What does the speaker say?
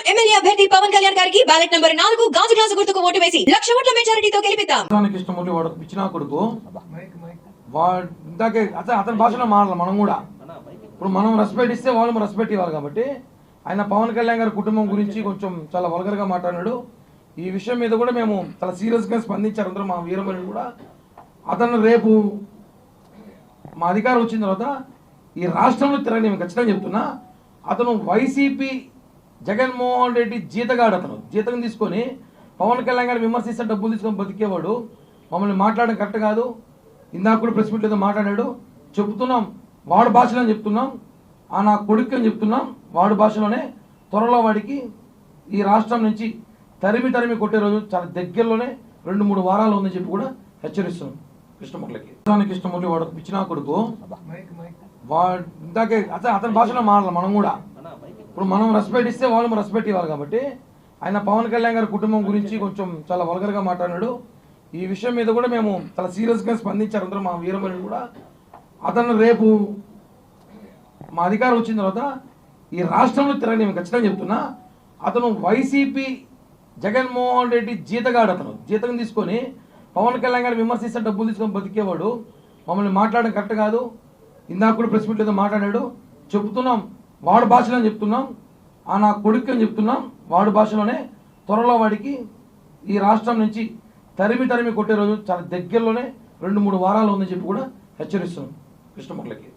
MLA అభ్యర్థి పవన్ కళ్యాణ్ గారికి ballot number 4 గాజు గ్లాసు గుర్తుకు ఓటు వేసి 1,00,000 ఓట్ల మెజారిటీతో గెలిపిద్దాం. కృష్ణమూర్తి వాడు పిచ్చినా కొడుకు వాడు ఇందాకే అతని భాషలో మాట్లాడాలి. మనం కూడా ఇప్పుడు మనం రెస్పెక్ట్ ఇస్తే వాళ్ళు రెస్పెక్ట్ ఇవ్వాలి. కాబట్టి ఆయన పవన్ కళ్యాణ్ గారి కుటుంబం గురించి కొంచెం చాలా వల్గర్గా మాట్లాడాడు. ఈ విషయం మీద కూడా మేము చాలా సీరియస్గా స్పందించారు అందరూ. మా వీరమణి కూడా అతను రేపు మా అధికారం వచ్చిన తర్వాత ఈ రాష్ట్రంలో తిరగని నేను ఖచ్చితంగా చెప్తున్నా. అతను వైసీపీ జగన్మోహన్ రెడ్డి జీతగాడు. అతను జీతం తీసుకొని పవన్ కళ్యాణ్ గారిని విమర్శిస్తే డబ్బులు తీసుకొని బతికేవాడు. మమ్మల్ని మాట్లాడడం కరెక్ట్ కాదు. ఇందాక కూడా ప్రెస్ మీట్ ఏదో మాట్లాడాడు. చెప్తున్నాం వాడు భాషలో చెప్తున్నాం. నా కొడుకు అని చెప్తున్నాం. వాడు భాషలోనే త్వరలో వాడికి ఈ రాష్ట్రం నుంచి తరిమి కొట్టే రోజు చాలా దగ్గరలోనే 2-3 వారాలు ఉందని చెప్పి కూడా హెచ్చరిస్తున్నాం. కృష్ణమూర్తి వాడు పిచ్చినా కొడుకు వాడు ఇందాకే అతని భాషలో మాట్లాడాలి. మనం కూడా ఇప్పుడు మనం రెస్పెక్ట్ ఇస్తే వాళ్ళు రెస్పెక్ట్ ఇవ్వాలి. కాబట్టి ఆయన పవన్ కళ్యాణ్ గారి కుటుంబం గురించి కొంచెం చాలా వల్గర్గా మాట్లాడాడు. ఈ విషయం మీద కూడా మేము చాలా సీరియస్గా స్పందించారు అందరూ. మా వీరమణి కూడా అతను రేపు మా అధికారం వచ్చిన తర్వాత ఈ రాష్ట్రంలో తిరగని నేను ఖచ్చితంగా చెప్తున్నా. అతను వైసీపీ జగన్మోహన్ రెడ్డి జీతగాడు. అతను జీతం తీసుకొని పవన్ కళ్యాణ్ గారిని విమర్శిస్తే డబ్బులు తీసుకొని బతికేవాడు. మమ్మల్ని మాట్లాడడం కరెక్ట్ కాదు. ఇందాక కూడా ప్రెస్ మీట్ ఏదో మాట్లాడాడు. చెప్తున్నాం వాడు భాషలో చెప్తున్నాం. నా కొడుకు అని చెప్తున్నాం. వాడు భాషలోనే త్వరలో వాడికి ఈ రాష్ట్రం నుంచి తరిమి కొట్టే రోజు చాలా దగ్గరలోనే 2-3 వారాలు ఉందని చెప్పి కూడా హెచ్చరిస్తున్నాం. కృష్ణమూర్తికి